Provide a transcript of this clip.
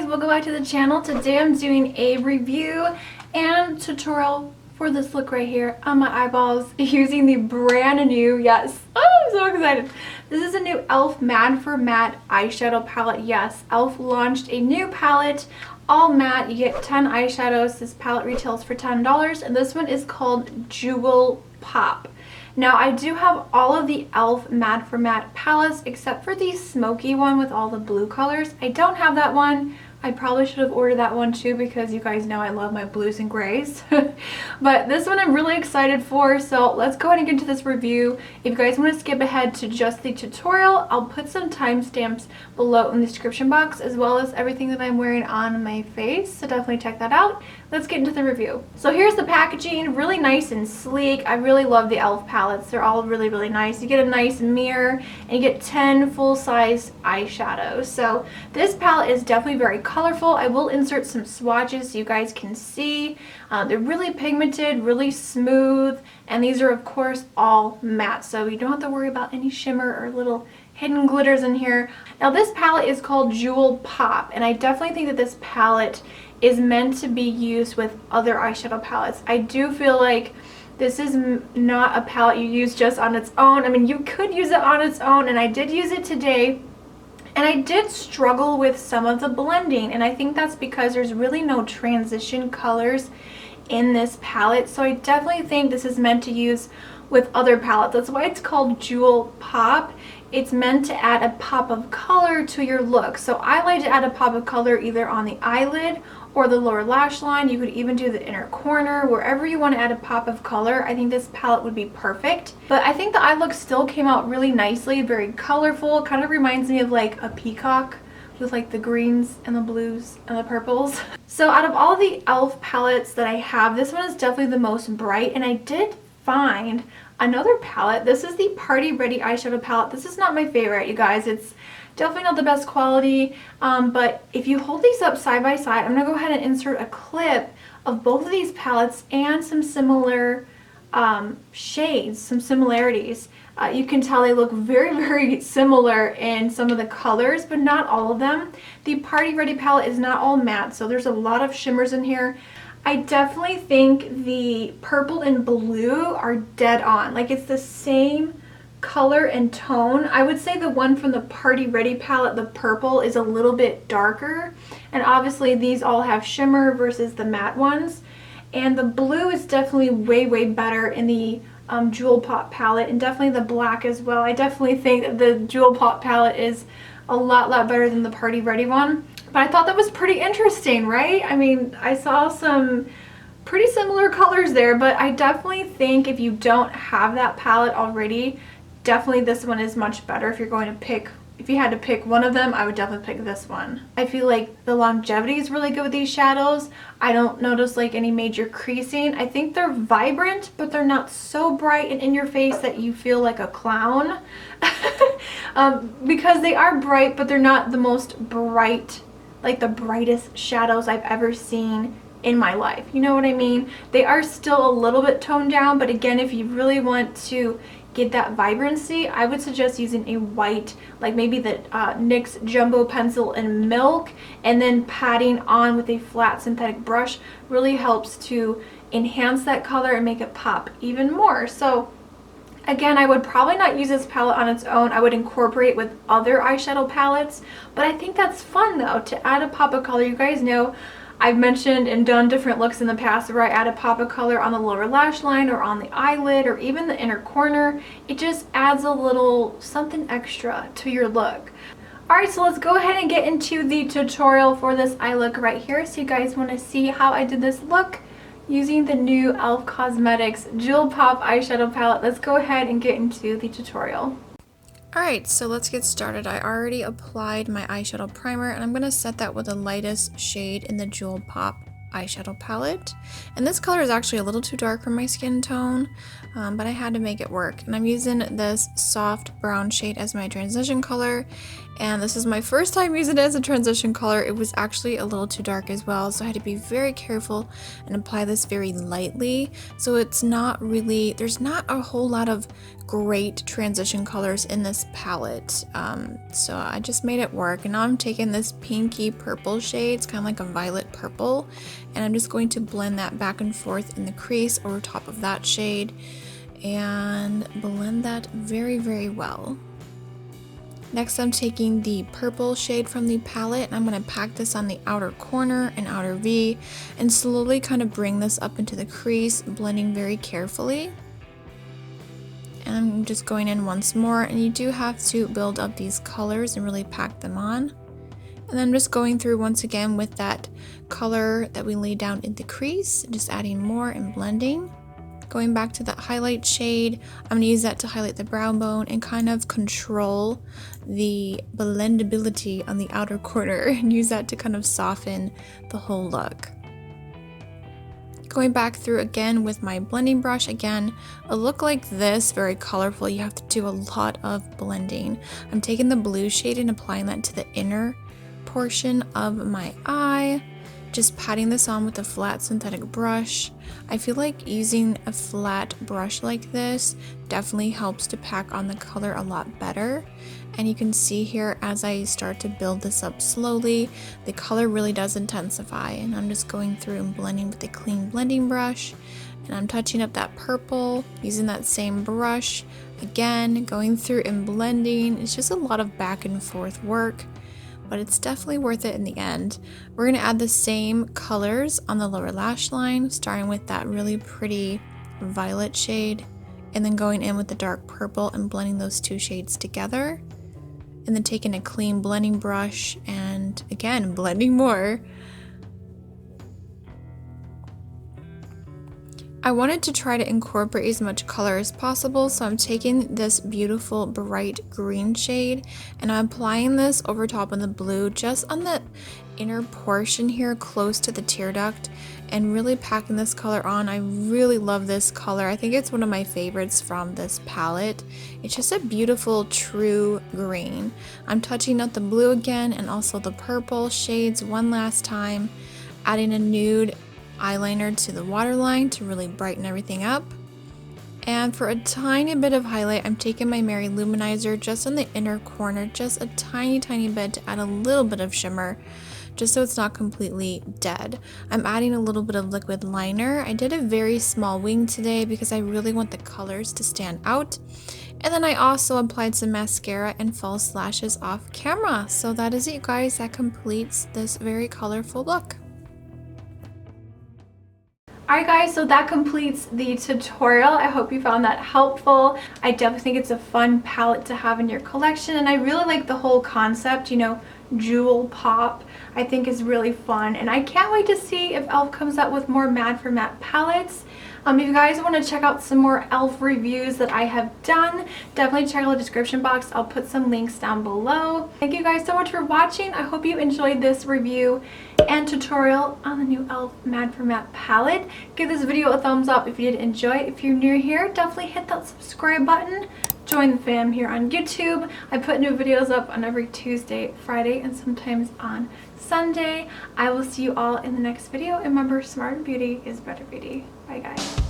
welcome back to the channel. Today I'm doing a review and tutorial for this look right here on my eyeballs using the brand new, yes, oh, I'm so excited. This is a new e.l.f. Matte for Matte eyeshadow palette. Yes, e.l.f. launched a new palette, all matte. You get 10 eyeshadows. This palette retails for $10 and this one is called Jewel Pop. Now I do have all of the e.l.f. Matte for Matte palettes except for the smoky one with all the blue colors. I don't have that one. I probably should have ordered that one too because you guys know I love my blues and grays. But this one I'm really excited for, so let's go ahead and get into this review. If you guys want to skip ahead to just the tutorial, I'll put some timestamps below in the description box as well as everything that I'm wearing on my face, so definitely check that out. Let's get into the review. So here's the packaging, really nice and sleek. I really love the e.l.f. palettes. They're all really, really nice. You get a nice mirror and you get 10 full-size eyeshadows. So this palette is definitely very colorful. I will insert some swatches so you guys can see. They're really pigmented, really smooth, and these are of course all matte, so you don't have to worry about any shimmer or little hidden glitters in here. Now this palette is called Jewel Pop, and I definitely think that this palette is meant to be used with other eyeshadow palettes. I do feel like this is not a palette you use just on its own. I mean, you could use it on its own, and I did use it today, and I did struggle with some of the blending, and I think that's because there's really no transition colors in this palette, so I definitely think this is meant to use with other palettes. That's why it's called Jewel Pop. It's meant to add a pop of color to your look. So I like to add a pop of color either on the eyelid or the lower lash line. You could even do the inner corner, wherever you want to add a pop of color. I think this palette would be perfect. But I think the eye look still came out really nicely, very colorful. Kind of reminds me of like a peacock with like the greens and the blues and the purples. So out of all the e.l.f. palettes that I have, this one is definitely the most bright, and I did find another palette. This is the Party Ready eyeshadow palette. This is not my favorite, you guys. It's definitely not the best quality, but if you hold these up side by side, I'm gonna go ahead and insert a clip of both of these palettes and some similar shades, some similarities. You can tell they look very, very similar in some of the colors, but not all of them. The Party Ready palette is not all matte, so there's a lot of shimmers in here. I definitely think the purple and blue are dead on. Like, it's the same color and tone. I would say the one from the Party Ready palette, the purple, is a little bit darker. And obviously these all have shimmer versus the matte ones. And the blue is definitely way, way better in the Jewel Pop palette, and definitely the black as well. I definitely think that the Jewel Pop palette is a lot better than the Party Ready one. But I thought that was pretty interesting, right? I mean, I saw some pretty similar colors there, but I definitely think if you don't have that palette already, definitely this one is much better. If you're going to pick, if you had to pick one of them, I would definitely pick this one. I feel like the longevity is really good with these shadows. I don't notice like any major creasing. I think they're vibrant, but they're not so bright and in your face that you feel like a clown. Because they are bright, but they're not the most bright, like the brightest shadows I've ever seen in my life. You know what I mean? They are still a little bit toned down, but again, if you really want to get that vibrancy, I would suggest using a white, like maybe the NYX Jumbo Pencil in Milk, and then patting on with a flat synthetic brush really helps to enhance that color and make it pop even more. So again, I would probably not use this palette on its own. I would incorporate with other eyeshadow palettes, but I think that's fun though, to add a pop of color. You guys know I've mentioned and done different looks in the past where I add a pop of color on the lower lash line or on the eyelid or even the inner corner. It just adds a little something extra to your look. Alright, so let's go ahead and get into the tutorial for this eye look right here. So you guys want to see how I did this look using the new e.l.f. Cosmetics Jewel Pop eyeshadow palette. Let's go ahead and get into the tutorial. Alright, so let's get started. I already applied my eyeshadow primer, and I'm going to set that with the lightest shade in the Jewel Pop eyeshadow palette. And this color is actually a little too dark for my skin tone, but I had to make it work. And I'm using this soft brown shade as my transition color. And this is my first time using it as a transition color. It was actually a little too dark as well, so I had to be very careful and apply this very lightly. So it's not really, there's not a whole lot of great transition colors in this palette. So I just made it work. And now I'm taking this pinky purple shade, it's kind of like a violet purple, and I'm just going to blend that back and forth in the crease over top of that shade and blend that very, very well. Next, I'm taking the purple shade from the palette and I'm going to pack this on the outer corner and outer V and slowly kind of bring this up into the crease, blending very carefully. And I'm just going in once more, and you do have to build up these colors and really pack them on. And then just going through once again with that color that we laid down in the crease, just adding more and blending. Going back to that highlight shade, I'm going to use that to highlight the brow bone and kind of control the blendability on the outer corner and use that to kind of soften the whole look. Going back through again with my blending brush, again, a look like this, very colorful, you have to do a lot of blending. I'm taking the blue shade and applying that to the inner portion of my eye. Just patting this on with a flat synthetic brush. I feel like using a flat brush like this definitely helps to pack on the color a lot better. And you can see here as I start to build this up slowly, the color really does intensify. And I'm just going through and blending with a clean blending brush. And I'm touching up that purple using that same brush. Again, going through and blending. It's just a lot of back and forth work, but it's definitely worth it in the end. We're going to add the same colors on the lower lash line, starting with that really pretty violet shade, and then going in with the dark purple and blending those two shades together. And then taking a clean blending brush and again, blending more. I wanted to try to incorporate as much color as possible, so I'm taking this beautiful bright green shade and I'm applying this over top of the blue just on the inner portion here close to the tear duct and really packing this color on. I really love this color. I think it's one of my favorites from this palette. It's just a beautiful true green. I'm touching up the blue again and also the purple shades one last time, adding a nude eyeliner to the waterline to really brighten everything up. And for a tiny bit of highlight, I'm taking my Mary Luminizer just on the inner corner, just a tiny bit to add a little bit of shimmer, just so it's not completely dead. I'm adding a little bit of liquid liner. I did a very small wing today because I really want the colors to stand out. And then I also applied some mascara and false lashes off camera. So that is it, guys. That completes this very colorful look. Alright guys, so that completes the tutorial. I hope you found that helpful. I definitely think it's a fun palette to have in your collection, and I really like the whole concept, you know, jewel pop. I think is really fun, and I can't wait to see if e.l.f. comes out with more matte for matte palettes. If you guys want to check out some more e.l.f. reviews that I have done, definitely check out the description box. I'll put some links down below. Thank you guys so much for watching. I hope you enjoyed this review and tutorial on the new e.l.f. matte for matte palette. Give this video a thumbs up if you did enjoy it. If you're new here, definitely hit that subscribe button. Join the fam here on YouTube. I put new videos up on every Tuesday, Friday, and sometimes on Sunday. I will see you all in the next video. And remember, smart beauty is better beauty. Bye guys.